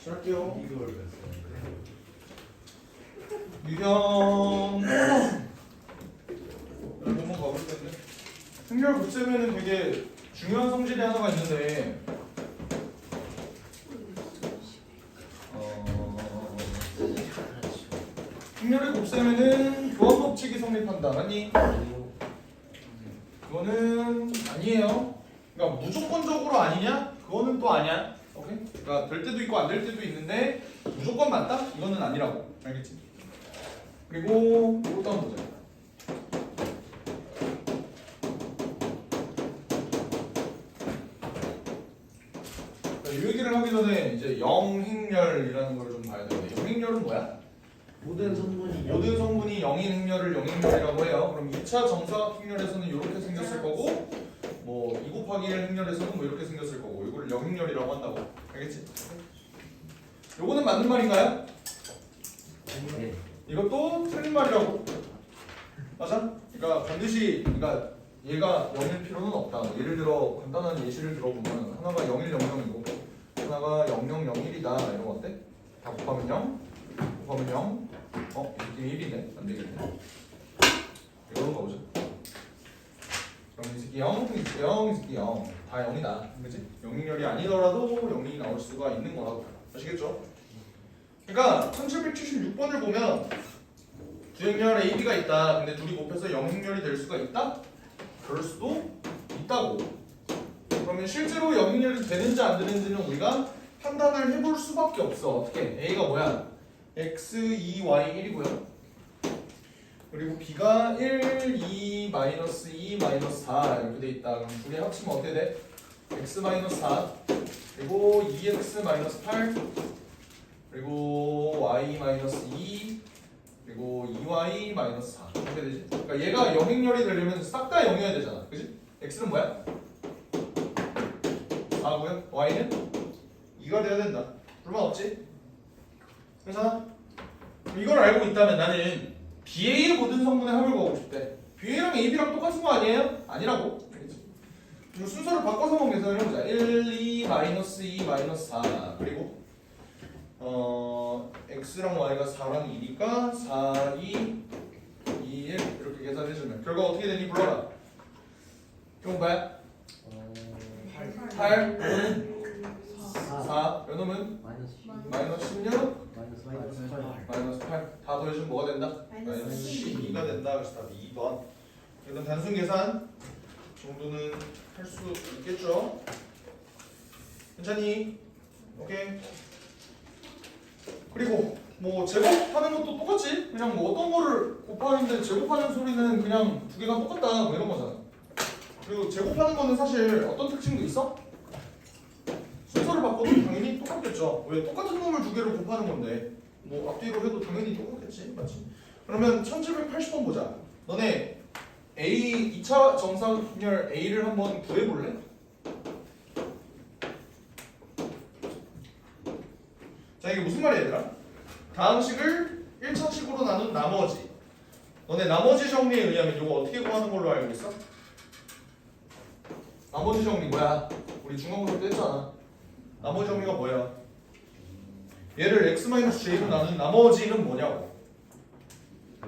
시작할게요. 이걸 뺐어요. 유형 한번 가볼 텐데 승결 곱셈에는 되게 중요한 성질이 하나가 있는데 승렬의 곱셈에는 교환 법칙이 성립한다. 아니? 그거는 아니에요. 그러니까 무조건적으로 아니냐? 그거는 또 아니야. 오케이? 그러니까 될 때도 있고 안 될 때도 있는데 무조건 맞다? 이거는 아니라고. 알겠지? 그리고 이것도 한번 보자. 이 얘기를 하기 전에 이제 영행렬이라는 걸 좀 봐야 되는데 영행렬은 뭐야? 모든 성분이 모든 성분이 영인 행렬을 영행렬이라고 해요. 그럼 2차 정사각 행렬에서는 이렇게 생겼을 거고 뭐 2 곱하기 1 행렬에서는 뭐 이렇게 생겼을 거고 이거를 영행렬이라고 한다고. 알겠지? 요거는 맞는 말인가요? 네. 이것도 틀린 말이라고. 맞아? 그러니까 반드시 그러니까 얘가 0일 필요는 없다. 예를 들어 간단한 예시를 들어보면 하나가 0100이고 하나가 0001이다. 이런 거 어때? 다 곱하면 0 곱하면 0 이게 1이네. 안 되겠네. 이걸로 가보자. 그럼 이 새끼 0, 이 새끼 0, 이 새끼 0. 다 0이다. 그치? 영인열이 아니더라도 0이 나올 수가 있는 거라고. 아시겠죠? 그러니까 1776번을 보면 주행렬 AB가 있다. 근데 둘이 곱해서 영행렬이 될 수가 있다? 그럴 수도 있다고. 그러면 실제로 영행렬이 되는지 안 되는지는 우리가 판단을 해볼 수밖에 없어. 어떻게? A가 뭐야? x, 2, y, 1이고요. 그리고 B가 1, 2, 마이너스 2, 마이너스 4 이렇게 돼 있다. 그럼 둘이 합치면 어떻게 돼? x 마이너스 4 그리고 2x 마이너스 8 그리고 y 마이너스 2 그리고 2y 마이너스 4 이렇게 되지. 그러니까 얘가 영행렬이 되려면 싹 다 0이어야 되잖아. 그지? x는 뭐야? 4고요. y는 2가 돼야 된다. 불만 없지? 괜찮아? 이걸 알고 있다면 나는 BA의 모든 성분의 합을 구하고 싶대. BA랑 AB랑 똑같은 거 아니에요? 아니라고. 알겠지? 그리고 순서를 바꿔서 한번 계산을 해보자. 1, 2, 마이너스 2, 마이너스 4 그리고 x랑 y가 4랑 2니까 4, 2, 2, 1 이렇게 계산해주면 결과 어떻게 되니? 불러라. 이건 뭐야? 8 4 요놈은 마이너스 16 마이너스 8 다 더해주면 뭐가 된다? 마이너스 12가 된다. 그래서 답이 2번. 이런 단순 계산 정도는 할 수 있겠죠? 괜찮니? 오케이. 그리고 뭐 제곱하는 것도 똑같지. 그냥 뭐 어떤 거를 곱하는데 제곱하는 소리는 그냥 두 개가 똑같다 뭐 이런 거잖아. 그리고 제곱하는 거는 사실 어떤 특징도 있어? 순서를 바꿔도 당연히 똑같겠죠. 왜 똑같은 놈을 두 개를 곱하는 건데 뭐 앞뒤로 해도 당연히 똑같겠지. 맞지? 그러면 1780번 보자. 너네 A 2차 정사각형렬 A를 한번 구해볼래? 자 이게 무슨 말이야 얘들아? 다음 식을 1차식으로 나눈 나머지 너네 나머지 정리에 의하면 이거 어떻게 구하는 걸로 알고 있어? 나머지 정리 뭐야? 우리 중간고사 때 했잖아. 나머지 정리가 뭐야? 얘를 x-j로 나눈 나머지는 뭐냐고.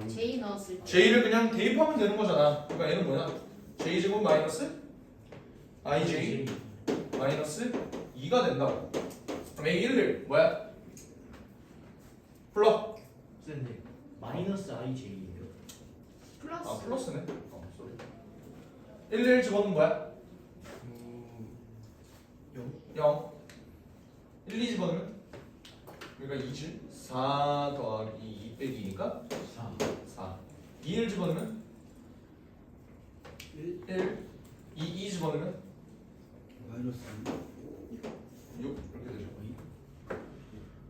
J 넣었을 때 j를 그냥 대입하면 되는 거잖아. 그러니까 얘는 뭐냐? j제곱 마이너스 ij 마이너스 2가 된다고. 그럼 a1을 뭐야? 불러. 쌤님 마이너스 IJ예요. 플러스 아 플러스네. 쏘리. 1, 1 집어넣으면 뭐야? 0. 1, 2 집어넣으면? 그러니까 2지. 4 더하기 2 빼기 2니까 4. 2, 1 집어넣으면? 1. 2 집어넣으면? 마이너스 6. 이렇게 되죠.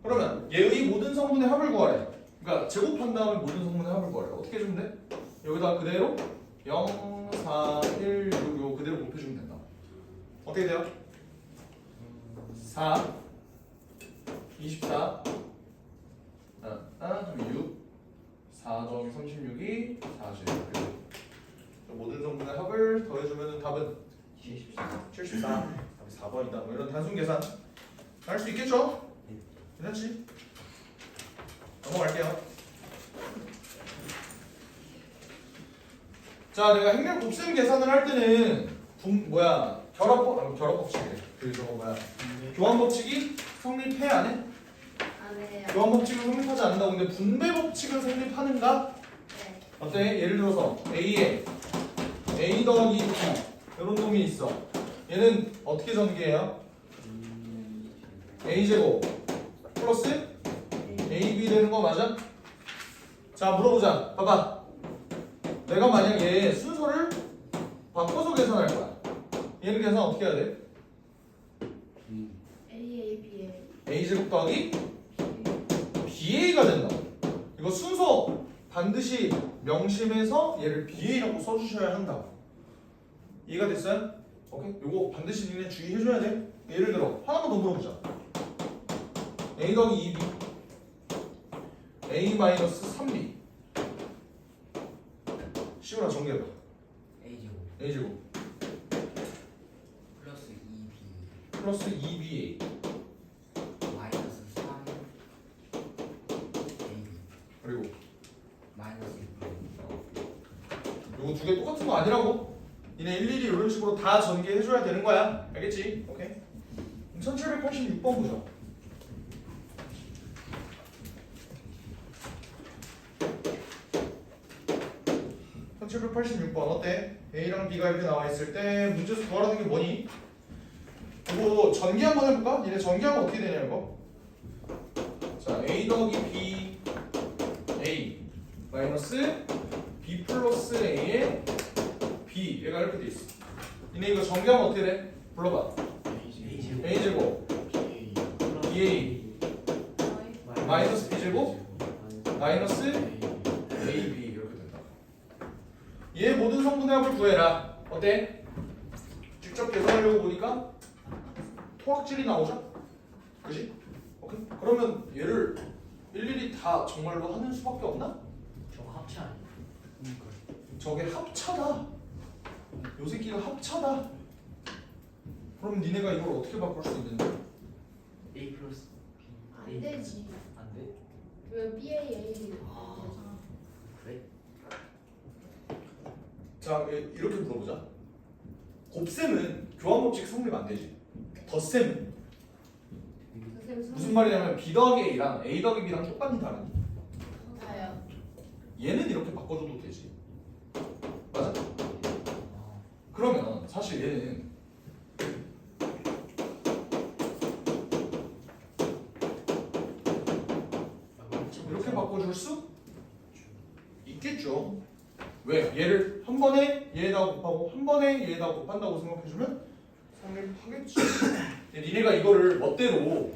그러면 얘의 모든 성분의 합을 구하래. 그러니까 제곱한 다음에 모든 성분의 합을 구하래. 어떻게 해주면 돼? 여기다 그대로 0, 4, 1, 6 요 그대로 곱해주면 된다. 어떻게 돼요? 4 24 6 4 더하기 36이 40 모든 성분의 합을 더해주면 답은 74 답이 4번이다. 뭐 이런 단순 계산 할 수 있겠죠? 괜찮지? 넘어갈게요. 자, 내가 행렬 곱셈 계산을 할 때는 결합 법칙이래. 교환 법칙이 성립해 안 해? 안 해요. 교환 법칙은 성립하지 않는다고. 근데 분배 법칙은 성립하는가? 네. 어때? 예를 들어서 A에 A 더하기 B 이런 놈이 있어. 얘는 어떻게 전개해요? A제곱 플러스 AB 되는 거 맞아? 자, 물어보자. 봐봐. 내가 만약에 순서를 바꿔서 계산할 거야. 얘는 계산 어떻게 해야 돼? AABA. A제곱 더하기 BA가 된다. 이거 순서 반드시 명심해서 얘를 BA라고 써주셔야 한다. 이해가 됐어요? 오케이? 요거 반드시 니네 주의해줘야 돼. 예를 들어 하나만 더 물어보자. A 더하기 2B A 마이너스 3B 시우라 정리해봐. A제곱 A제곱 플러스 2B 플러스 2BA 마이너스 3 AB 그리고 마이너스 6 요거 두 개 똑같은 거 아니라고? 니네 일일이 이런 식으로 다 전개해줘야 되는 거야. 알겠지? 오케이? 1786번 보자. (1786번) 어때? A랑 B가 이렇게 나와 있을 때 문제에서 구하라는 게 뭐니? 이거 전개 한번 해볼까? 니네 전개하면 어떻게 되냐 이거? 자, A 더하기 B A 마이너스 B 플러스 A에 B 얘가 이렇게 돼 있어. 니네 이거 전개하면 어떻게 돼? 불러봐. A제곱 BA 마이너스 B제곱 마이너스 AB 이렇게 된다. 얘 모든 성분의 합을 구해라. 어때? 직접 계산하려고 보니까 토학질이 나오죠? 그지? 오케이? 그러면 얘를 일일이 다 정말로 하는 수밖에 없나? 저거 합체 아니야? 저게 합차다. 요 새끼가 합차다. 그럼 니네가 이걸 어떻게 바꿀 수 있는데? A 플러스 B 안 되지. 안 돼? 왜 BAA? 아. 그래? 자, 이렇게 물어보자. 곱셈은 교환법칙 성립 안 되지. 덧셈은 무슨 말이냐면 B 더하기 A랑 A 더하기 B랑 똑같니 다르니? 다요. 얘는 이렇게 바꿔줘도 되지. 맞아? 아. 그러면 사실 얘는 이렇게 바꿔줄 수 있겠죠. 왜? 얘를 한 번에 얘에다가 곱하고 한 번에 얘에다가 곱한다고 생각해주면 성립하겠지. 니네가 이거를 멋대로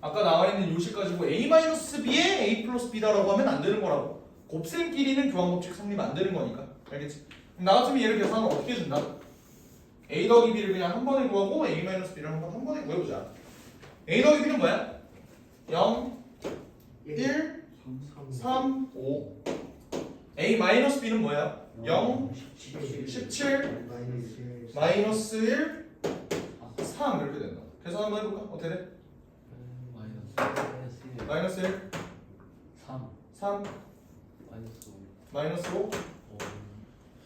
아까 나와 있는 요식 가지고 A-B에 A 플러스 B다라고 하면 안 되는 거라고. 곱셈끼리는 교환법칙 성립 안 되는 거니까. 알겠지? 그럼 나 같으면 얘를 계산하면 어떻게 해준다? A 더하기 B를 그냥 한 번에 구하고 A-B를 한 번에 구해보자. A 더하기 B는 뭐야? 0, 1, 3, 5. A-B는 뭐야? 0, 17, 마이너스 1, 3 이렇게 된다. 계산 한번 해볼까? 어떻게 돼? 마이너스 1, 3 3, 마이너스 5 마이너스 5,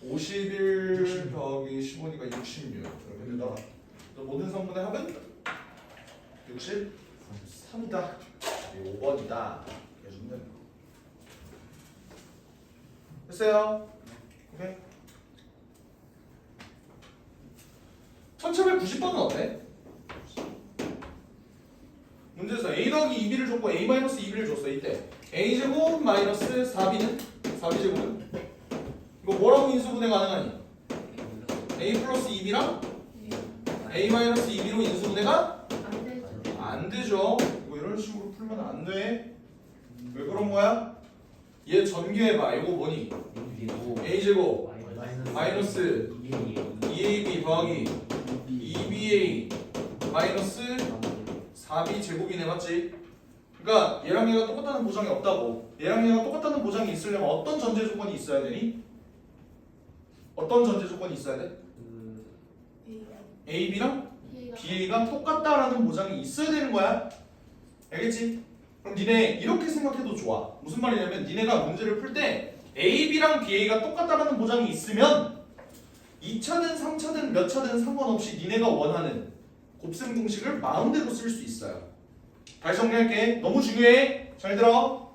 51 더하기 15니까 66 이렇게 된다. 모든 성분의 합은 63이다. 5번이다. 해주면 됩니다. 됐어요? 오케이. 1790번은 어때? 문제에서 A 더하기 2B를 줬고 A 마이너스 2B를 줬어. 이때 A제곱 마이너스 4B는 4B제곱은 이거 뭐라고 인수분해 가능하니? A 플러스 2B랑 A 마이너스 2B로 인수분해가 안 되죠. 안 되죠. 이거 이런 식으로 풀면 안 돼. 왜 그런 거야? 얘 전개해봐. 이거 뭐니? A제곱 마이너스 2AB 더하기 2BA 마이너스 4B 제곱이네. 맞지? 그러니까 얘랑 얘가 똑같다는 보장이 없다고. 얘랑 얘가 똑같다는 보장이 있으려면 어떤 전제 조건이 있어야 되니? 어떤 전제 조건이 있어야 돼? AB랑 BA가 똑같다라는 보장이 있어야 되는 거야. 알겠지? 그럼 니네 이렇게 생각해도 좋아. 무슨 말이냐면 니네가 문제를 풀 때 A, B랑 BA가 똑같다라는 보장이 있으면 2차든 3차든 몇 차든 상관없이 니네가 원하는 곱셈 공식을 마음대로 쓸 수 있어요. 다시 정리할게. 너무 중요해. 잘 들어.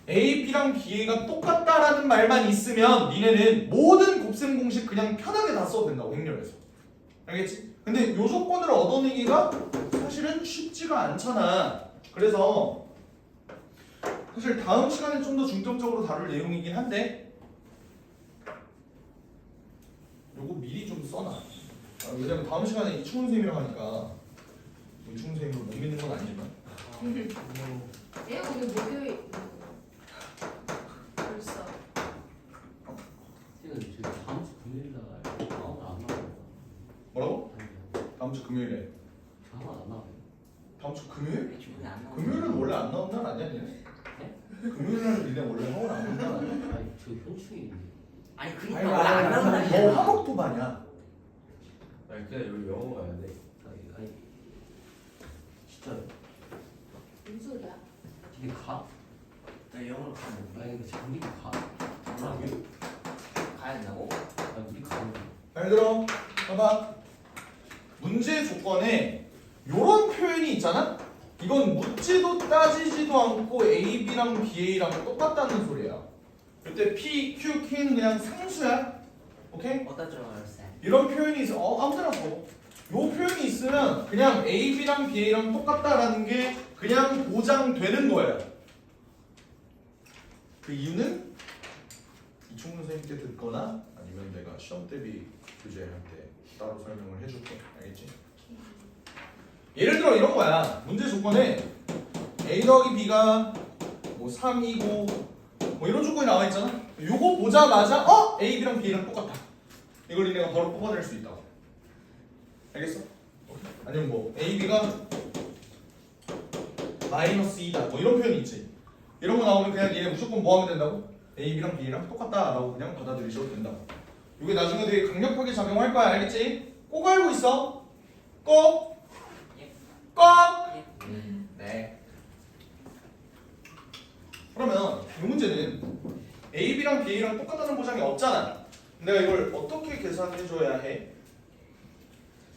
A, B랑 BA가 똑같다라는 말만 있으면 니네는 모든 곱셈 공식 그냥 편하게 다 써도 된다고 행렬에서. 알겠지? 근데 요 조건을 얻어내기가 사실은 쉽지가 않잖아. 그래서 사실 다음 시간에 좀 더 중점적으로 다룰 내용이긴 한데 요거 미리 좀 써놔. 왜냐면 다음 시간에 이충훈 쌤이랑 하니까 이충훈 쌤을 못 믿는 건 아니지만 얘 오늘 목요일 벌써 지금 지금 다음 주 금요일 날 아무도 안 나와요. 뭐라고? 아니요. 다음 주 금요일에 저 하나 안 나와요. 다음 주 금요일? 애초에 안 나오는 금요일은 원래 안 나온 날 아니야 니네? 금요일 날은 니네 원래 학원 안 오는 날 아니야? 아니 저 현충일인데. 아니 그니까 아니, 원래 안 나오는 너 날이잖아. 화목토반이야. 아니 그냥 여기 영어 가야 돼. 아니 진짜요? 무슨 소리야? 이게 가? 나 영어를 가면 아니 근데 장비가 가? 가야 된다고? 아니 우리 가는 거. 잘 들어. 봐봐. 문제 조건에 요런 표현이 있잖아? 이건 묻지도 따지지도 않고 A, B랑 BA랑 똑같다는 소리야. 이때 P, Q, K는 그냥 상수야. 오케이? 어디다 들어가였어? 이런 표현이 있어. 아무데나 써. 요 표현이 있으면 그냥 A, B랑 BA랑 똑같다라는 게 그냥 보장되는 거예요. 그 이유는 이충문 선생님께 듣거나 아니면 내가 시험 대비 교재할 때 따로 설명을 해줄게. 알겠지? 예를 들어 이런 거야. 문제 조건에 A 더하기 B가 뭐 3이고 뭐 이런 조건이 나와 있잖아. 요거 보자마자 A, B랑 B랑 똑같다. 이걸 니네가 바로 뽑아낼 수 있다고. 알겠어? 아니면 뭐 A, B가 마이너스 2다. 뭐 이런 표현이 있지. 이런 거 나오면 그냥 얘네 무조건 뭐 하면 된다고? A, B랑 B랑 똑같다라고 그냥 받아들이셔도 된다고. 이게 나중에 되게 강력하게 작용할 거야. 알겠지? 꼭 알고 있어. 꼭. 꼭. 네. 그러면 이 문제는 A, B랑 BA랑 똑같다는 보장이 없잖아. 내가 이걸 어떻게 계산해줘야 해?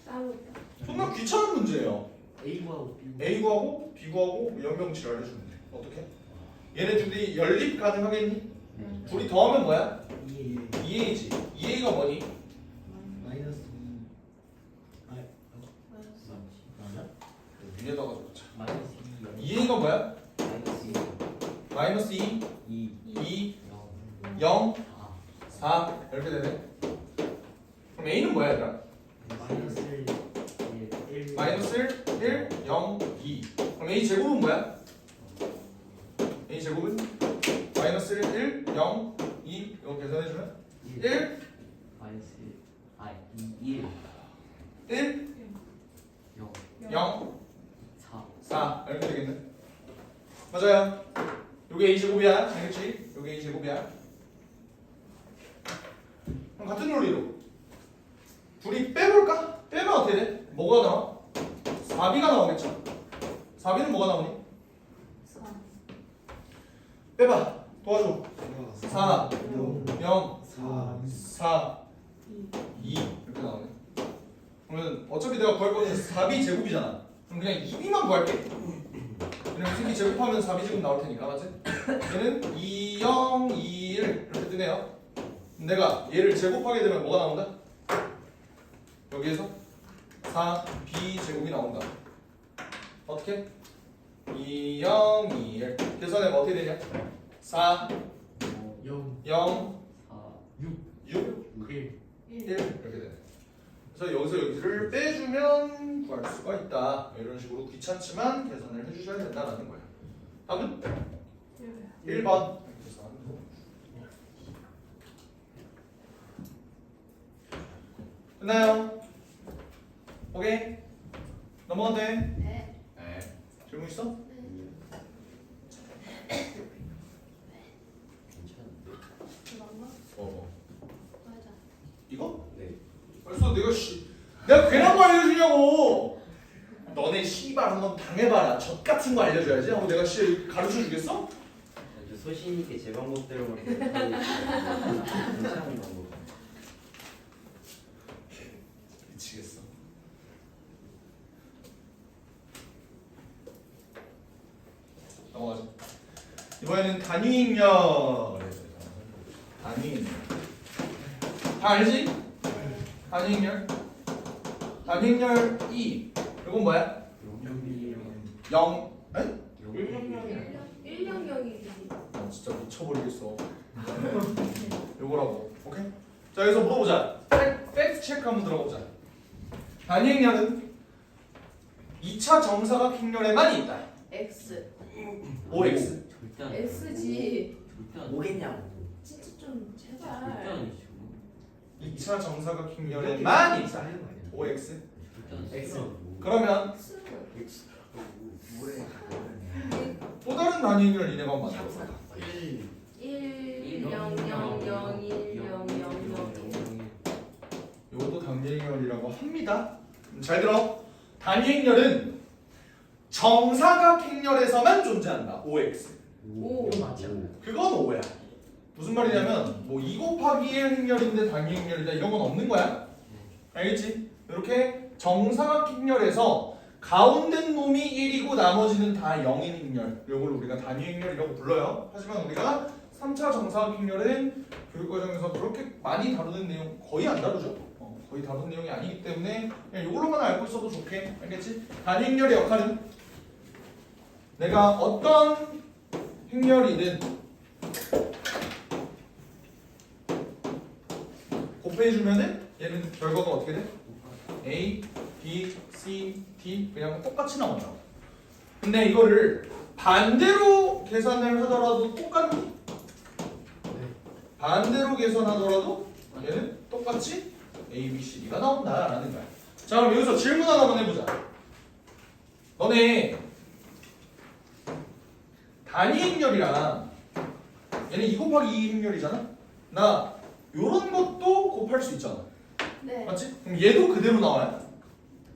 따로 있다. 정말 귀찮은 문제예요. A 구하고 B 구하고. A 구하고 B 구하고 연병치를 해주면 돼. 어떻게? 얘네 둘이 연립 가능하겠니? 응. 둘이 더하면 뭐야? 2A 2A지. 2A가 뭐니? 마이너스 2. 맞았어. 맞아? 위에다가 자, 마이너스 2. 2A가 뭐야? 마이너스 마이너스 2, 2. 2, 0. 0, 4. 4 이렇게 되네. 그럼 A는 뭐야 얘들아? 마이너스 1. 마이너스 1, 1, 0, 2. 그럼 A 제곱은 뭐야? A 제곱은 마이너스 1, 1, 0, 2 이거 계산해주면 1, 마이너스 1. 아, 2, 1. 1, 0. 0, 4. 4 이렇게 되겠네. 맞아요. 요게 A 제곱이야. 알겠지? 요게 A 제곱이야. 그럼 같은 논리로 둘이 빼볼까? 빼면 어떻게 돼? 뭐가 나와? 4B가 나오겠죠? 4B는 뭐가 나오니? 4. 빼봐. 도와줘. 4, 0. 0, 4. 4, 2 이렇게 나오네. 그러면 어차피 내가 구할 거는 4B 제곱이잖아. 그럼 그냥 2B만 구할게. 그냥 이 새끼 제곱하면 4B 제곱 나올 테니까, 맞지? 얘는 2, 0, 2, 1 이렇게 뜨네요. 내가 얘를 제곱하게 되면 뭐가 나온다? 여기에서 4B 제곱이 나온다. 어떻게? 2, 0, 2, 1 계산해면 어떻게 되냐? 4, 0. 0, 4. 6, 1. 1 이렇게 되네. 그래서 여기서 여기를 빼주면 구할 수가 있다. 이런 식으로 귀찮지만 계산을 해주셔야 된다라는 거야. 답은 1번. 끝나요? 오케이? 넘어가도 돼? 네. 네. 질문 있어? 괜찮은데? 그런가? 맞아. 이거? 네. 벌써 내가 괜한 거 알려주냐고. 너네 씨발 씨발 한번 당해봐라. 젖 같은 거 알려줘야지. 하고 내가 씨 가르쳐 주겠어? 아주 소신 있게 제 방법대로만 괜찮은 방법. 미치겠어. 넘어가자. 이번에는 단위익렬. 단위익렬. 다 알지? 단위익렬. 단위익렬 2. 이건 뭐야? 0. 에? 100이지. 진짜 미쳐버리겠어. 요거라고. 오케이? 자, 여기서 물어보자. 팩트 체크 한번 들어보자. 단위익렬은 2차 정사각형렬에만 있다. X. OX. 절대 안 X지. 절대 안 뭐겠냐고. 진짜 좀 절대 제발. 아니죠. 2차 정사각형렬에만 있다. OX. 절대 안 X. 그러면 X는 뭐래? 또 다른 단위익렬 니네가 한번 맞춰봐. 1 0 0 0 1 0 0 0 이것도 단위익렬이라고 합니다. 잘 들어. 단위익렬은 정사각형렬에서만 존재한다. OX. 오. 이거 맞지 않나요? 그건 O야. 무슨 말이냐면 뭐 2 곱하기 1 행렬인데 단위익렬이다 이런 건 없는 거야. 알겠지? 이렇게 정사각형렬에서 가운데 놈이 1이고 나머지는 다 0인 행렬. 이걸 우리가 단위행렬이라고 불러요. 하지만 우리가 3차 정사각형렬은 교육과정에서 그렇게 많이 다루는 내용 거의 안 다루죠. 거의 다룬 내용이 아니기 때문에 그냥 이걸로만 알고 있어도 좋게. 알겠지? 단위행렬의 역할은 내가 어떤 행렬이든 곱해주면은 얘는 결과가 어떻게 돼? A, B, C, D 그냥 똑같이 나온다고. 근데 이거를 반대로 계산을 하더라도 똑같니? 반대로 계산하더라도 얘는 똑같이 A, B, C, D가 나온다라는 거야. 자, 그럼 여기서 질문 하나만 해보자. 너네 단위행렬이랑 얘는 2 곱하기 2 행렬이잖아? 나 요런 것도 곱할 수 있잖아. 네. 맞지? 그럼 얘도 그대로 나와요?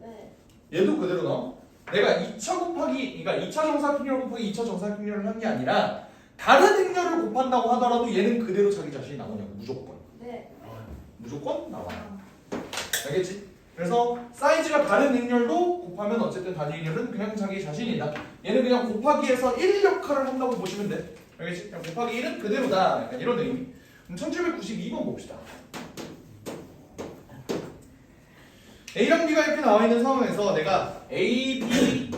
네. 얘도 그대로 나와? 내가 2차 곱하기, 그러니까 2차 정사각형렬 곱하기 2차 정사각형렬을 한 게 아니라 다른 행렬을 곱한다고 하더라도 얘는 그대로 자기 자신이 나오냐고. 무조건. 네. 무조건 나와요. 알겠지? 그래서 사이즈가 다른 행렬도 곱하면 어쨌든 단위 행렬은 그냥 자기 자신이다. 얘는 그냥 곱하기에서 1 역할을 한다고 보시면 돼. 알겠지? 그냥 곱하기 1은 그대로다. 약간 이런 의미. 그럼 1792번 봅시다. A랑 B가 이렇게 나와 있는 상황에서 내가 A, B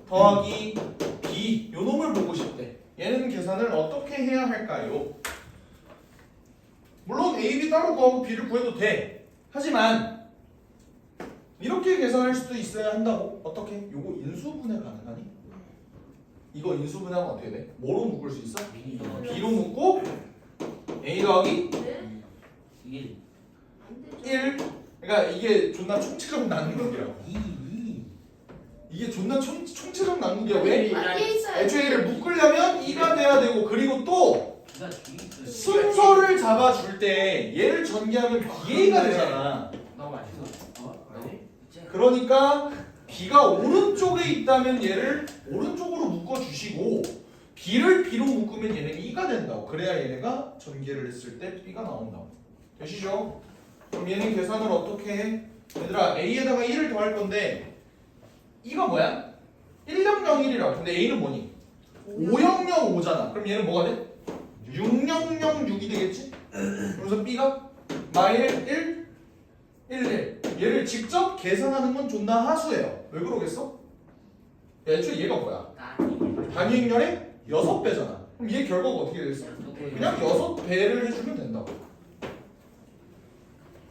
더하기 B 요 놈을 보고 싶대. 얘는 계산을 어떻게 해야 할까요? 물론 A, B 따로 구하고 B를 구해도 돼. 하지만 이렇게 계산할 수도 있어야 한다고. 어떻게? 요거 인수분해 가능하니? 이거 인수분해하면 어떻게 돼? 뭐로 묶을 수 있어? B로 묶고 A 더하기 네. 1 안 되죠. 1. 그러니까 이게 존나 총체적 난국이야. 이게 존나 총체적 난국이야. 왜? 뒤에 있어요. 애초에 얘를 묶으려면 2가 돼야 되고, 그리고 또 기가 뒤에 있어요. 순서를 잡아줄 때 얘를 전개하면 BA가 되잖아. 너무 맛있어. 그러니까 B가 오른쪽에 있다면 얘를 오른쪽으로 묶어주시고 B를 B로 묶으면 얘는 2가 된다고. 그래야 얘네가 전개를 했을 때 B가 나온다고. 되시죠? 그럼 얘는 계산을 어떻게 해? 얘들아 A에다가 1을 더할 건데 2가 뭐야? 10001이라. 근데 A는 뭐니? 5005잖아. 그럼 얘는 뭐가 돼? 6006이 되겠지? 그래서 B가 마일 1, 1. 얘를 직접 계산하는 건 존나 하수예요. 왜 그러겠어? 애초에 얘가 뭐야? 단위행렬의 6배잖아. 그럼 얘 결과가 어떻게 되겠어? 그냥 6배를 해주면 된다고.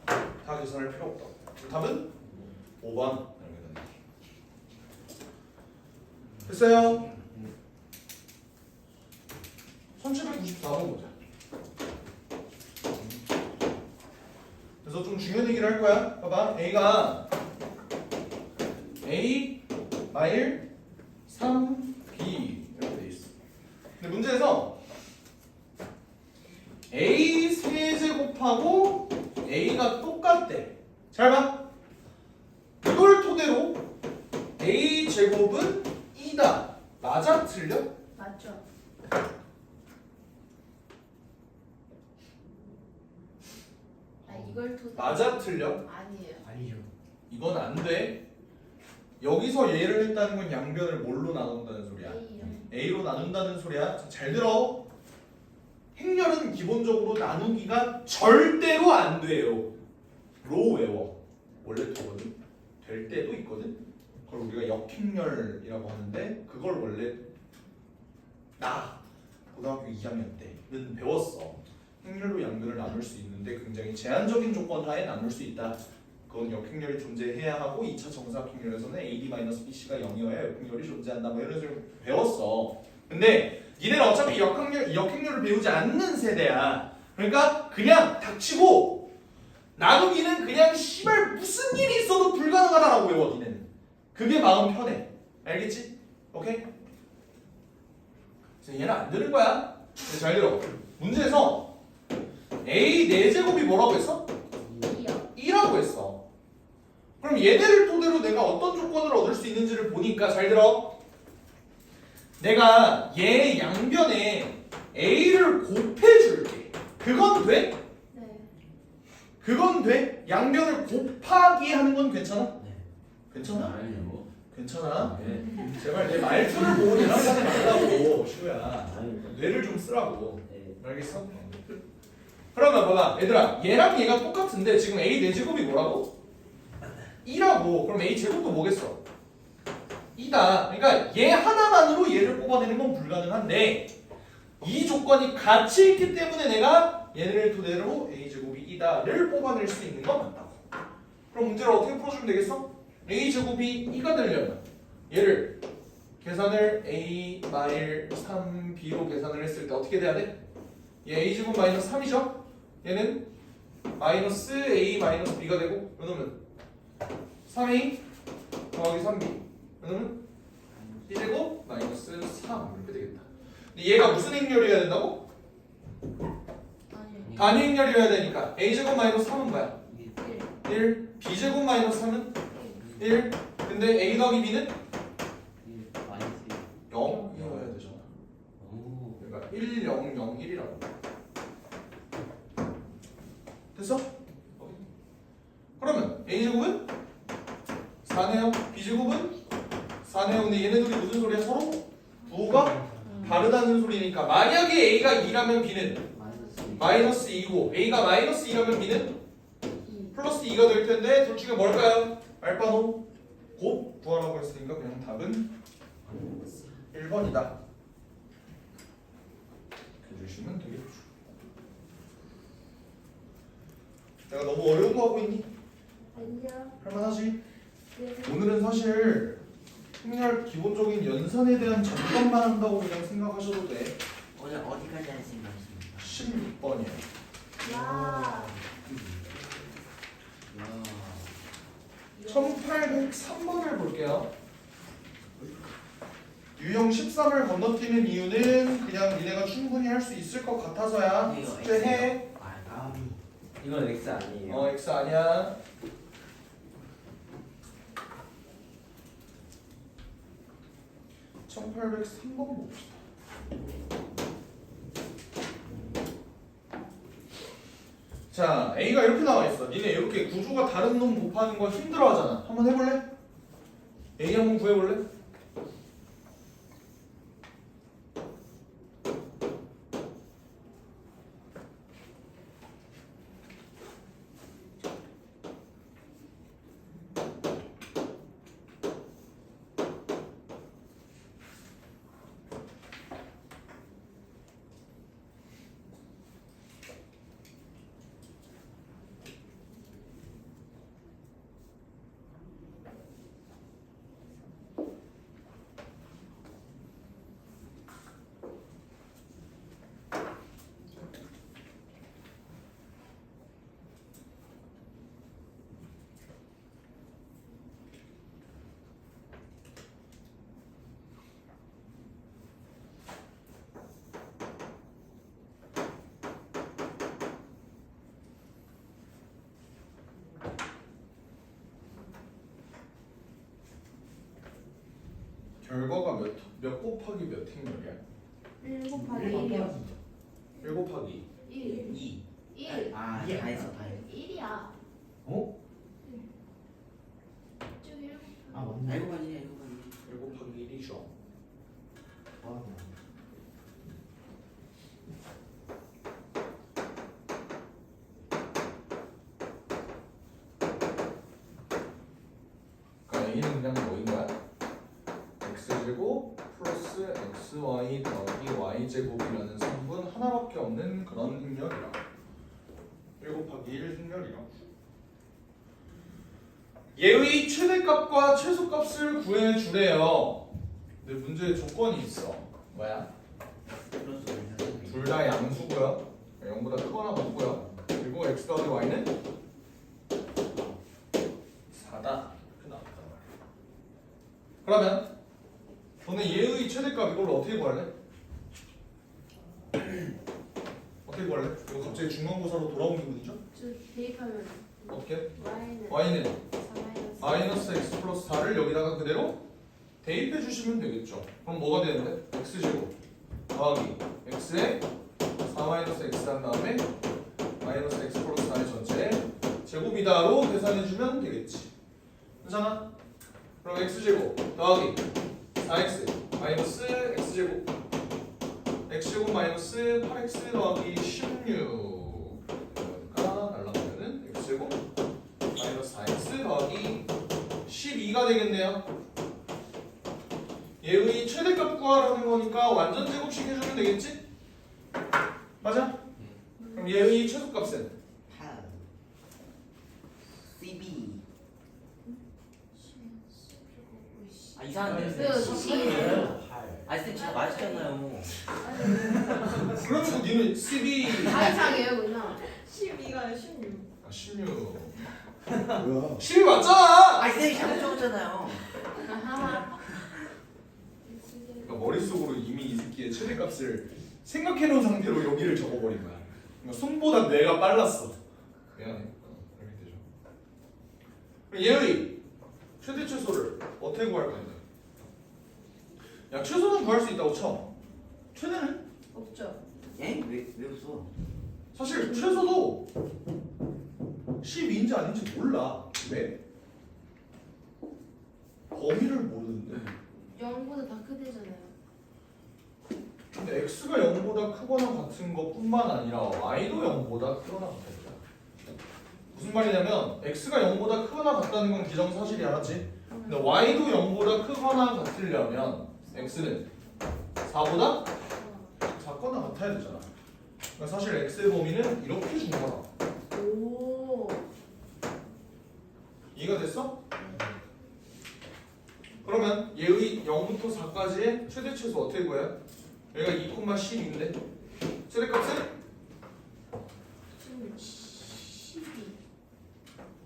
다 계산할 필요 없다. 답은 5번. 됐어요? 1794번 보자. 그래서 좀 중요한 얘기를 할 거야. 봐봐. A가 A 마일 3B 이렇게 돼 있어. 근데 문제에서 A 세제곱하고 A가 똑같대. 잘 봐. 이걸 토대로 A 제곱은 2다. 맞아? 틀려? 맞죠? 아 이걸 또 맞아? 틀려? 아니에요. 아니죠. 이건 안 돼. 여기서 얘를 했다는 건 양변을 뭘로 나눈다는 소리야? A요. A로 나눈다는 소리야. 자, 잘 들어. 행렬은 기본적으로 나누기가 절대로 안 돼요. 로 외워. 원래 되거든. 될 때도 있거든. 그걸 우리가 역행렬이라고 하는데 그걸 원래 나 고등학교 2학년 때는 배웠어. 행렬로 양변을 나눌 수 있는데 굉장히 제한적인 조건 하에 나눌 수 있다. 그건 역행렬이 존재해야 하고 2차 정사각행렬에서는 AD-BC가 0이어야 역행렬이 존재한다. 뭐 이런 식으로 배웠어. 근데 니네는 어차피 역행렬을 배우지 않는 세대야. 그러니까 그냥 닥치고 나누기는 그냥 씨발 무슨 일이 있어도 불가능하다라고 외워 니네는. 그게 마음 편해. 알겠지? 오케이? 그래서 얘는 안 되는 거야. 잘 들어. 문제에서 A 4제곱이 뭐라고 했어? 2요. 2라고 했어. 그럼 얘네를 토대로 내가 어떤 조건을 얻을 수 있는지를 보니까 잘 들어. 내가 얘 양변에 A를 곱해줄게. 그건 돼? 네. 그건 돼? 양변을 곱하기 하는 건 괜찮아? 네. 괜찮아? 아니요. 괜찮아? 네. 제발 내 말투를 보고 대답하지 말라고 시우야. 아니 뇌를 좀 쓰라고. 네. 알겠어? 그러면 봐봐 얘들아 얘랑 얘가 똑같은데 지금 A 4제곱이 뭐라고? 2라고. 그럼 A 제곱도 뭐겠어? 2다. 그러니까 얘 하나만으로 얘를 뽑아내는 건 불가능한데 이 조건이 같이 있기 때문에 내가 얘네를 토대로 A 제곱이 2다를 뽑아낼 수 있는 건 맞다고. 그럼 문제를 어떻게 풀어주면 되겠어? A 제곱이 2가 되려면 얘를 계산을 A 마일 3B로 계산을 했을 때 어떻게 돼야 돼? 얘 A 제곱 마이너스 3이죠? 얘는 마이너스 A 마이너스 B가 되고 이놈은 3A 더하기 3B 이놈은 B 제곱 마이너스 3 이렇게 되겠다. 근데 얘가 무슨 행렬이어야 된다고? 아니요. 단위 행렬이어야 되니까 A 제곱 마이너스 3은 뭐야? 1. 1 B 제곱 마이너스 3은 1 근데 A 더하기 B는 0 이어야 되잖아. 오. 그러니까 1 0 0 1이라고. 됐어? 그러면 A 제곱은 4네요. B 제곱은 4네요. 근데 얘네들이 무슨 소리야? 서로 부호가 다르다는 소리니까 만약에 A가 2라면 B는 마이너스 2고 A가 마이너스 2라면 B는 2. 플러스 2가 될 텐데 둘 중에 뭘까요? 알파노 곱 구하라고 했으니까 그냥 답은 1번이다. 해주시면 되겠죠. 내가 너무 어려운 거 하고 있니? 아니요. 할만하지? 네. 오늘은 사실 행렬 기본적인 연산에 대한 점검만 한다고 그냥 생각하셔도 돼. 오늘 어디까지 할 생각이십니까? 16번이야. 와. 1803번을 볼게요. 유형 13을 건너뛰는 이유는 그냥 니네가 충분히 할 수 있을 것 같아서야. 이거 숙제해. 아, 까비. 이건 X 아니에요. X 아니야. (1803번) 봅시다. 자, A가 이렇게 나와 있어. 니네 이렇게 구조가 다른 놈 곱하는 거 힘들어하잖아. 한번 해볼래? A 한번 구해볼래? 결과가 몇 곱하기 몇 행렬이야? 1 곱하기 1이요. 1 곱하기 1. 2. 1. 아, 다 했어, 다 했어. 1이야. 어? 쭉 1. 아 맞네. 알고 가지, 알고 가지. 1 곱하기 1이죠. 그러니까 A는 그냥 뭐인 거야? x제곱 플러스 xy 더하기 y제곱이라는 성분 하나밖에 없는 그런 행렬이라 1 곱하기 1 행렬이라고. 얘의 최대값과 최소값을 구해주래요. 근데 문제에 조건이 있어. 뭐야? 플러스 원샷. 둘 다 양수고요. 0보다 크거나 같고요. 그리고 x 더하기 y는 4다. 이렇게 나왔단 말이야. 그러면 너는 얘의 최대값 이걸 어떻게 구할래? 어떻게 구할래? 이거 갑자기 중간고사로 돌아온 기분이죠? 저 대입하면 어떻게? y는 y는 4 마이너스 x 플러스 4를 여기다가 그대로 대입해 주시면 되겠죠. 그럼 뭐가 되는데? x제곱 더하기 x에 4 마이너스 x 한 다음에 마이너스 x 플러스 4의 전체 제곱이다로 계산해 주면 되겠지. 괜찮아? 그럼 x제곱 더하기 4x 마이너스 x제곱 x제곱 마이너스 8x 더하기 16가 날라가면은 x제곱 마이너스 4x 더하기 12가 되겠네요. 얘의 최대값 구하라는 거니까 완전 제곱식 해주면 되겠지? 맞아? 그럼 얘의 최소값은? 8. CB. 아 이상한데. 그 시. 아 쌤 제가 맞았잖아요. 그러면 그 니는 CB 다 이상해요 그냥. 12가 16. 아 16 뭐야? 12 맞잖아! 아, 쌤이 잘못 적었잖아요. 그러니까 머릿속으로 이미 이 새끼의 최대값을 생각해놓은 상태로 여기를 적어버린 거야. 그러니까 손보다 뇌가 빨랐어. 미안해. 그렇게 되죠. 그럼 얘의 최대 최소를 어떻게 구할 건데? 야 최소는 구할 수 있다고 쳐. 최대는? 없죠. 예? 왜 웃어? 사실 최소도 12인지 아닌지 몰라. 왜? 범위를 모르는데. 0보다 다 크대잖아요. 근데 x가 0보다 크거나 같은 것뿐만 아니라 y도 0보다 크거나 같아요. 무슨 말이냐면 x가 0보다 크거나 같다는 건 기정사실이 알았지? 근데 y도 0보다 크거나 같으려면 x는 4보다 작거나 같아야 되잖아. 그러니까 사실 x의 범위는 이렇게 준 거다. 오. 이해가 됐어? 그러면 얘의 0부터 4까지의 최대 최소 어떻게 구해요? 얘가 2,12인데 최대값은? 12.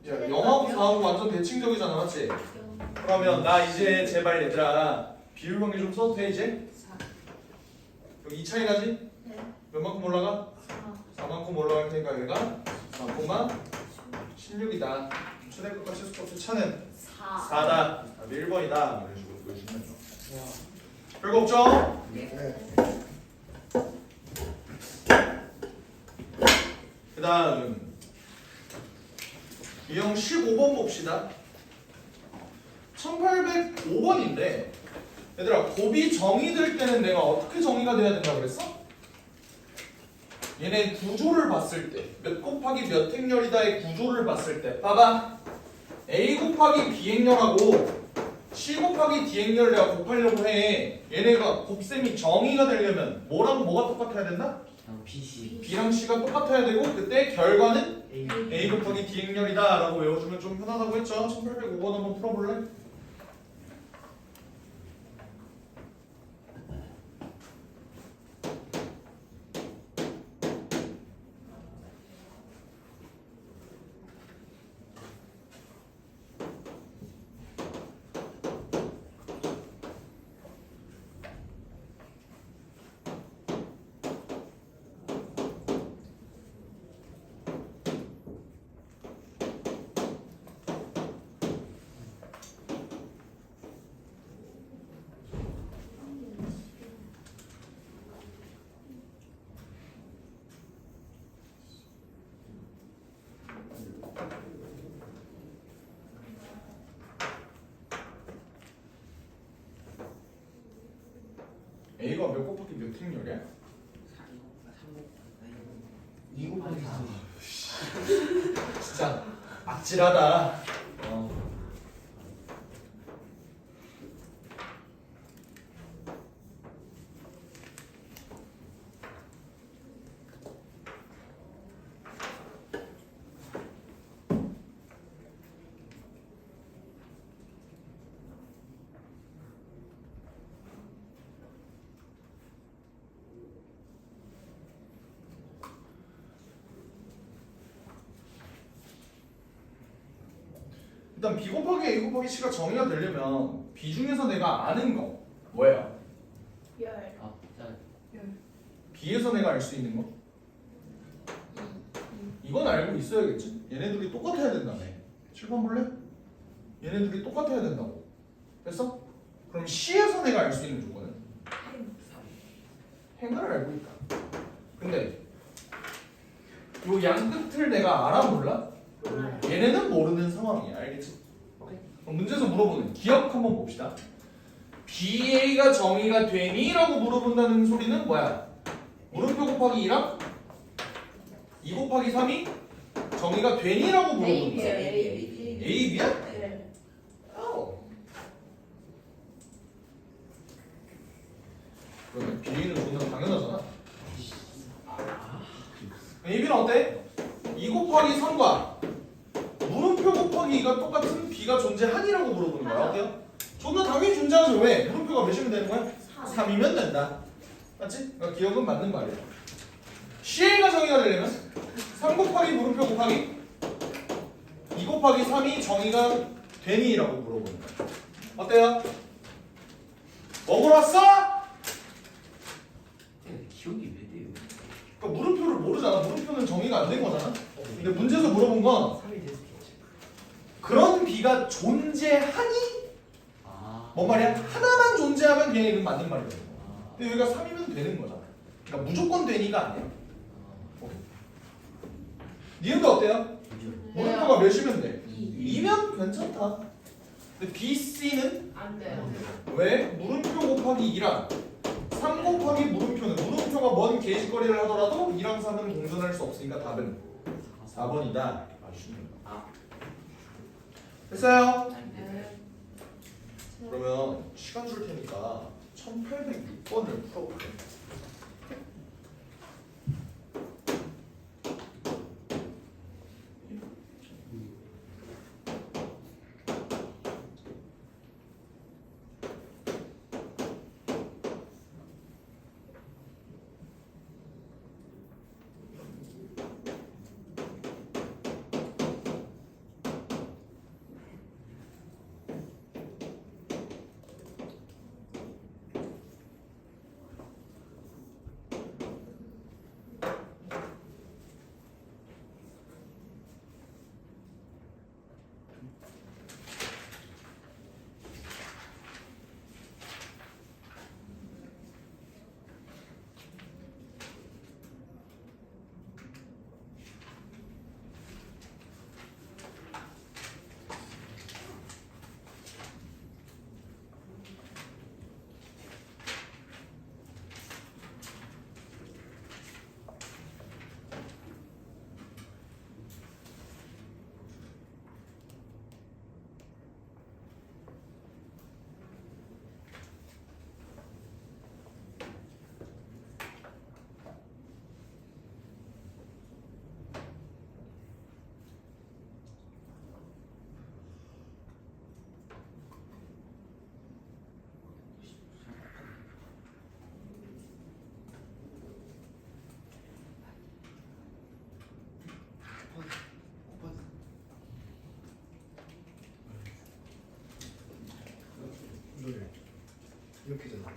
야 0하고 4하고 완전 대칭적이잖아 맞지? 그러면 나 이제 제발 얘들아 비율 관계 좀 써도 돼 이제? 4. 여기 2 차이 나지? 네. 몇 만큼 올라가? 4. 4만큼 올라갈 테니까 얘가 4,16이다. 최대값과 최소값의 차는 4. 4다. 답이 1번이다. 이런 식으로 보여주면 돼. 별거 없죠? 그 다음 유형 15번 봅시다. 1805번인데 얘들아 곱이 정의될 때는 내가 어떻게 정의가 돼야 된다 그랬어? 얘네 구조를 봤을 때 몇 곱하기 몇 행렬이다의 구조를 봤을 때 봐봐 A 곱하기 B 행렬하고 C 곱하기 D 행렬을 내가 곱하려고 해. 얘네가 곱셈이 정의가 되려면 뭐랑 뭐가 똑같아야 된다? BC. B랑 C가 똑같아야 되고 그때 결과는 A. A 곱하기 D 행렬이다 라고 외워주면 좀 편하다고 했죠. 1805번 한번 풀어볼래? A가 몇 곱하기 몇 행렬이야? 2 곱하기 3. 진짜 아찔하다. 일단 B 곱하기 A 곱하기 C가 정의가 되려면 B 중에서 내가 아는 거 뭐예요? 열. 아, 자, B에서 내가 알 수 있는 거? 이건 알고 있어야겠지. 얘네들이 똑같아야 된다며. 7번 볼래? 얘네들이 똑같아야 된다고. 됐어? 그럼 C에서 내가 알 수 있는 조건은? 행을 알고 있다. 근데 요 양 끝을 내가 알아 몰라? 몰라요. 얘네는 모르는 상황이야. 알겠지? 그럼 문제에서 물어보는 기억 한번 봅시다. BA가 정의가 되니? 라고 물어본다는 소리는 뭐야? 물음표 곱하기 2랑 2 곱하기 3이 정의가 되니? 라고 물어본다. A비야, A. A, B야? 네. 그러면 B는 존나 당연하잖아. AB는 어때? 2 곱하기 3과 물음표 곱하기 2가 똑같은 B가 존재하니라고 물어보는 거야. 어때요? 존나 당연히 존재하죠. 왜? 물음표가 몇이면 되는 거야? 3이면 된다. 맞지? 그러니까 기억은 맞는 말이야. CA가 정의가 되려면 3 곱하기 물음표 곱하기 2 곱하기 3이 정의가 되니라고 물어보는 거야. 어때요? 먹으러 왔어? 기억이 왜 돼요? 그러니까 물음표를 모르잖아. 물음표는 정의가 안 된 거잖아. 근데 문제에서 물어본 건 3이 됐겠지. 그런 B가 존재하니? 아. 뭔 말이야? 하나만 존재하면 그냥 이건 맞는 말이거든. 근데 여기가 3이면 되는 거잖아. 그러니까 무조건 되니가 아니야. 니은도 어때요? 물음표가 몇이면 돼? 2면 괜찮다. 근데 B, C는 안 돼요. 왜? 물음표 곱하기 2랑 3 곱하기 물음표는 물음표가 뭔 개짓거리를 하더라도 2랑 3은 공존할 수 없으니까 답은 4번이다. 맞추면 된다. 됐어요? 네. 그러면 시간 줄 테니까 1806번을 풀어볼게. 이렇게 되나?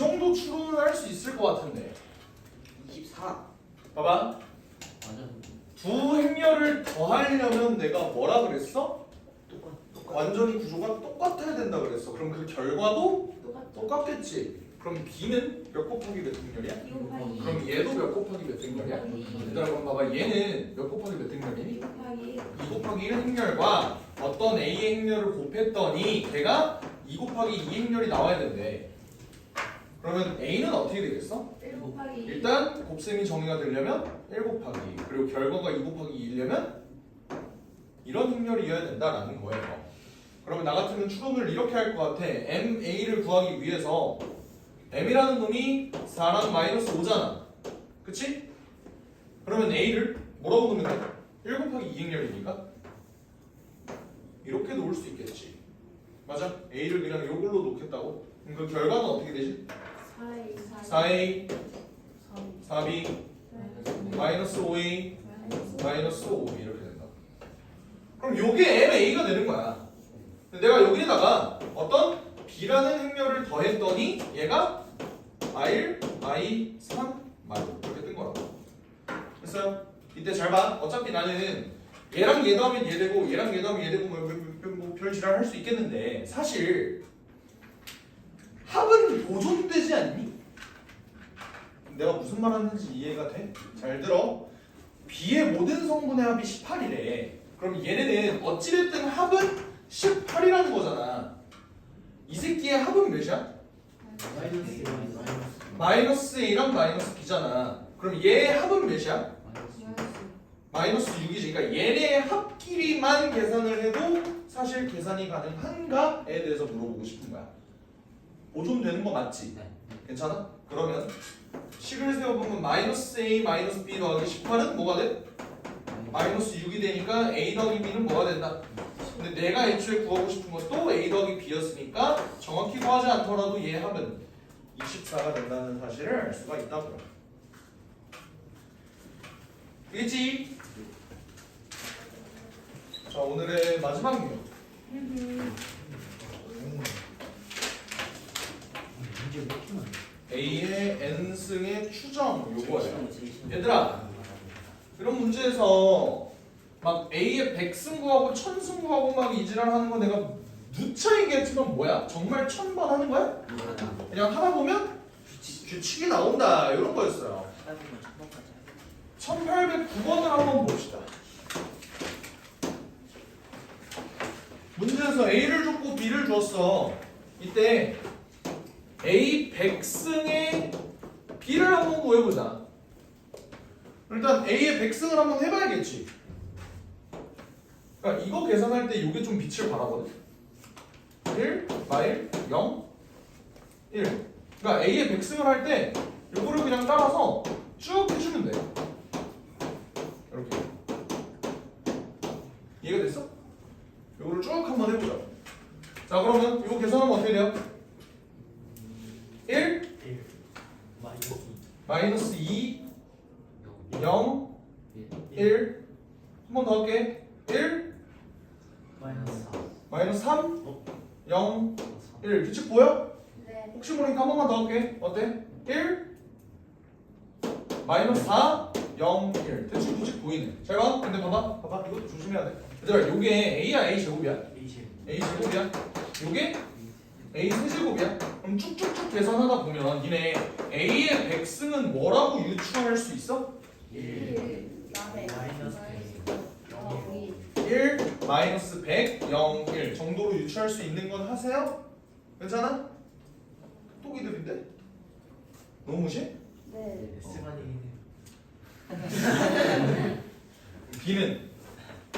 정도 추론은 할 수 있을 것 같은데 24. 봐봐 맞아. 두 행렬을 더하려면 내가 뭐라 그랬어? 똑같. 완전히 구조가 똑같아야 된다 그랬어. 그럼 그 결과도 똑같죠. 똑같겠지. 그럼 B는 몇 곱하기 몇 행렬이야? 2 곱하기 그럼 얘도 몇 곱하기 몇 행렬이야? 얘들아 그럼 봐봐 얘는 몇 곱하기 몇 행렬이니? 2 곱하기 2 곱하기 1 행렬과 어떤 A의 행렬을 곱했더니 걔가 2 곱하기 2 행렬이 나와야 된대. 그러면 A는 어떻게 되겠어? 1 곱하기 일단 곱셈이 정의가 되려면 1 곱하기 그리고 결과가 2 곱하기 2려면 이런 행렬이어야 된다라는 거예요. 그러면 나 같으면 추론을 이렇게 할 것 같아. MA를 구하기 위해서 M이라는 놈이 4랑 마이너스 5잖아. 그치? 그러면 A를 뭐라고 놓으면 돼? 1 곱하기 2 행렬이니까 이렇게 놓을 수 있겠지. 맞아? A를 그냥 요걸로 놓겠다고? 그럼 그 결과는 어떻게 되지? 4A 4B 마이너스 5A 마이너스 5B 이렇게 된다. 그럼 요게 MA가 되는 거야. 근데 내가 여기다가 어떤 B라는 행렬을 더했더니 얘가 R, I, 3, 말 이렇게 뜬 거라고. 됐어요? 이때 잘 봐. 어차피 나는 얘랑 얘 더하면 얘 되고 얘랑 얘 더하면 얘 되고 뭐 별 지랄 할 수 있겠는데 사실 합은 보존되지 않니? 내가 무슨 말 하는지 이해가 돼? 잘 들어. B의 모든 성분의 합이 18이래. 그럼 얘네는 어찌됐든 합은 18이라는 거잖아. 이 새끼의 합은 몇이야? 마이너스 마이너스 A랑 마이너스 B잖아. 그럼 얘의 합은 몇이야? 마이너스 6이지. 그러니까 얘네의 합끼리만 계산을 해도 사실 계산이 가능한가에 대해서 물어보고 싶은 거야. 보존되는 거 맞지? 네. 괜찮아? 그러면 식을 세워보면 마이너스 A 마이너스 B 더하기 18은 뭐가 돼? 마이너스 6이 되니까 A 더하기 B는 뭐가 된다? 근데 내가 애초에 구하고 싶은 건 또 A 더하기 B였으니까 정확히 구하지 않더라도 얘 합은 24가 된다는 사실을 알 수가 있다고요. 되겠지? 자 오늘의 마지막 유형 문제 왜 이렇게 많아? A의 n승의 추정 요거예요. 얘들아 이런 문제에서 막 A의 100승 구하고 1000승 구하고 막 이지랄 하는 거 내가 누차 얘기했지만 뭐야? 정말 1000번 하는 거야? 그냥 하다 보면 규칙이 나온다 이런 거였어요. 1809번을 한번 봅시다. 문제에서 A를 줬고 B를 줬어. 이때 A 100승의 B를 한번 구해보자. 일단 A의 100승을 한번 해봐야겠지. 그러니까 이거 계산할 때 이게 좀 빛을 발하거든. 1, 마일, 0, 1. 그러니까 A의 100승을 할 때 이거를 그냥 따라서 쭉 해주면 돼. 이렇게. 이해가 됐어? 이거를 쭉 한번 해보자. 자 그러면 이거 계산하면 어떻게 돼요? 1, 마이너스 2, 0, 1. 한 번 더 할게. 1, 마이너스 3, 0, 1. 규칙 보여? 네. 혹시 모르니까 한 번만 더 할게. 어때? 1, 마이너스 4, 0, 1. 대충 규칙 보이네. 잘 봐. 근데 봐봐. 이것도 조심해야 돼. 얘들아, 요게 A야, A 제곱이야? A 제곱이야? 요게 A 세제곱이야? 그럼 쭉쭉쭉 계산하다 보면 니네 A의 100승은 뭐라고 유추할 수 있어? 1 1, 마이너스 100, 0, 1 정도로 유추할 수 있는 건 하세요? 괜찮아? 똑이들인데? 너무 무시해? 네. B는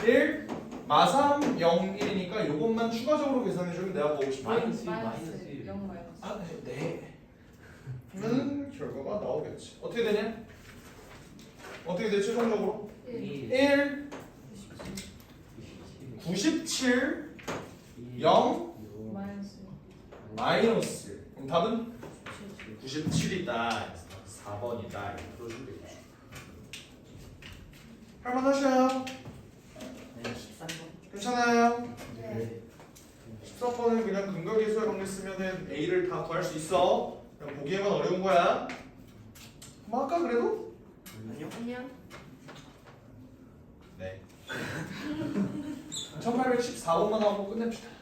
1, 마3, 0, 1이니까 요것만 추가적으로 계산해주면 내가 보고 싶어. 마이너스 0 1. 마이너스. 아, 네. 그러면 결과가 나오겠지. 어떻게 되냐? 어떻게 돼 최종적으로? 1, 97, 0, 마이너스. 마이너스. 그럼 답은 97이다. 4번이다. 이렇게 풀어주면 되겠죠. 할만하셔요? 괜찮아요? 네. 13번은 그냥 근각계수에 관계 쓰면은 A를 다 구할 수 있어. 그냥 보기에만 어려운 거야. 뭐 아까 그래도? 아니요. 안녕. 네. 1814번만 하고 끝냅시다. 야.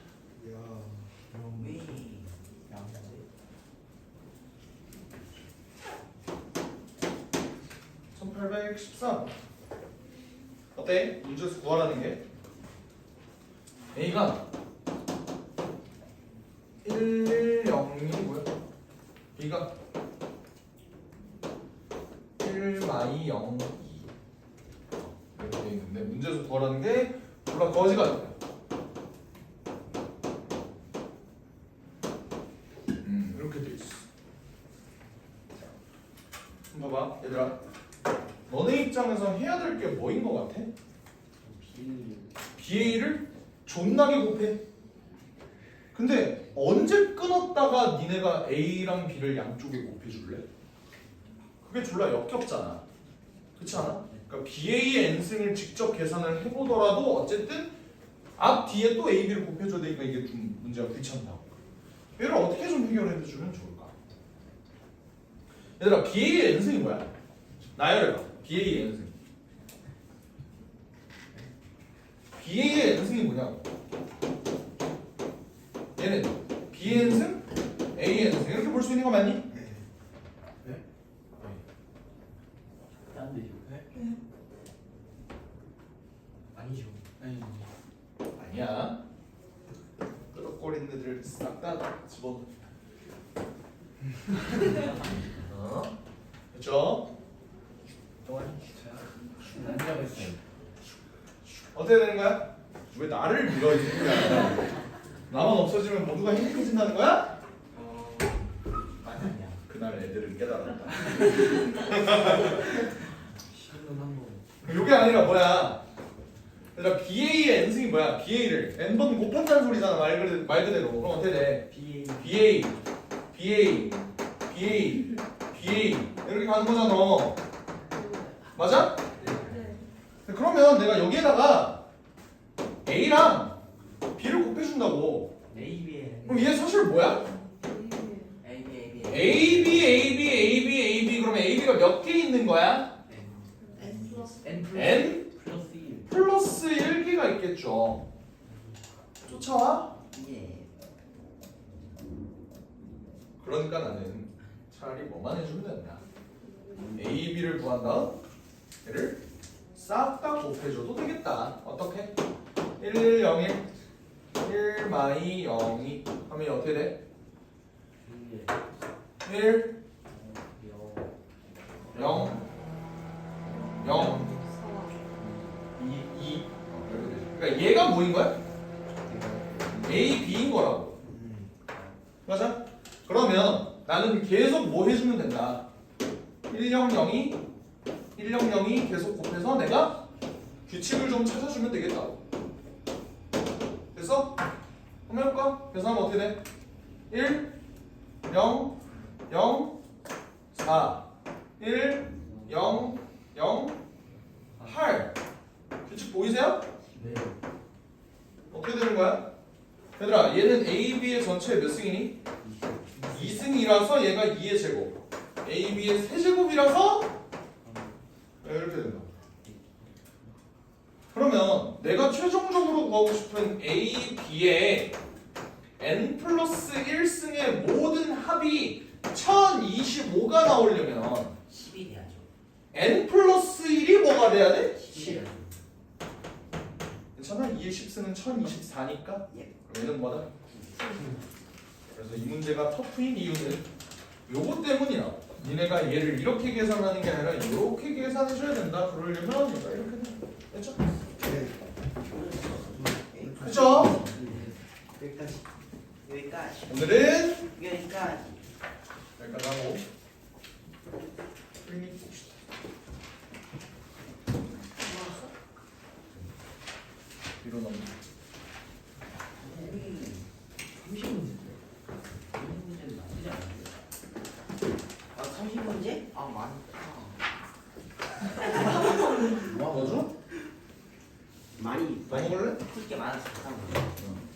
왜? 1813. 어때? 문제에서 구하라는 게 A가 110이고요. B가 1-0 이렇게 돼 있는데 문제에서 구하라는 게 몰라 거지가 아니야. 이렇게 돼 있어. 한번 봐봐 얘들아. 너네 입장에서 해야 될 게 뭐인 것 같아? BA를 존나게 곱해. 근데 언제 끊었다가 니네가 A랑 B를 양쪽에 곱해줄래? 그게 졸라 역겹잖아. 그렇지 않아? 그러니까 BA의 n승을 직접 계산을 해보더라도 어쨌든 앞 뒤에 또 A, B를 곱해줘야 되니까 이게 좀 문제가 귀찮다고. 얘를 어떻게 좀 해결해주면 좋을까? 얘들아 BA의 n승이 뭐야? 나열해봐. BA의 n승. BA의 n승이 뭐냐고. 얘는 B의 n승, A의 n승 이렇게 볼 수 있는 거 맞니? 딴 데죠? 아니죠. 아니야. 끄덕거리는 애들 싹 다 집어. 그렇죠? 남자가 있어요. 어떻게 되는 거야? 왜 나를 밀어 이 새끼야? 나만 없어지면 모두가 행복해진다는 거야? 아니야. 그날 애들은 깨달았다. 신문 한 번. 요게 아니라 뭐야? 얘들아 BA의 n승이 뭐야? BA를 n번 곱한다는 소리잖아 말 그대로. 그럼 어떻게 돼? BA. BA, BA, BA, BA 이렇게 가는 거잖아. 맞아? 네. 그러면 내가 여기에다가 A랑 B를 곱해준다고. AB에. 그럼 얘 사실 뭐야? A, B, A, B. A, B, A, B, A, B, A, B 그러면 A, B가 몇 개 있는 거야? N 플러스 N N 플러스 1. 플러스 1개가 있겠죠. 쫓아와? 예. 그러니까 나는 차라리 뭐만 해주면 된다. A, B를 구한 다음 얘를 싹 다 곱해줘도 되겠다. 어떻게? 1, 0, 1, 1 마이 0, 2 하면 어떻게 돼? 1, 0, 0, 2, 2 그러니까 얘가 뭐인 거야? A, B인 거라고. 맞아? 그러면 나는 계속 뭐 해주면 된다. 100이 100이 계속 곱해서 내가 규칙을 좀 찾아주면 되겠다고. 됐어? 한번 해볼까? 계산하면 어떻게 돼? 1, 0, 0, 4 1, 0, 0, 8 규칙 보이세요? 네. 어떻게 되는 거야? 얘들아 얘는 A, B의 전체 몇 승이니? 2승이라서 얘가 2의 제곱 A, B의 세제곱이라서 이렇게 된다. 그러면 내가 최종적으로 구하고 싶은 A, B의 N 플러스 1승의 모든 합이 1025가 나오려면 10이 돼야죠. N 플러스 1이 뭐가 돼야 돼? 10. 괜찮아? 2의 10승은 1024니까? 예. 그럼 얘는 뭐다? 그래서 이 문제가 터프인 이유는 요거 때문이야. 니네가 얘를 이렇게 계산하는 게 아니라 이렇게 계산해줘야 된다. 그러려면 얘가 이렇게 돼. 됐죠? 그쵸? 여기까지. 여기까지. 오늘은 여기까지. 여기까지 하고 클리닉 봅시다. 뒤로 넘겨. 30문제. 이런 문제는 나쁘지 않은데. 아 30문제? 아, 많다. 뭐 줘? 많이 뭐 먹을래? 풀게 많아서 좋다는 거예요. 응.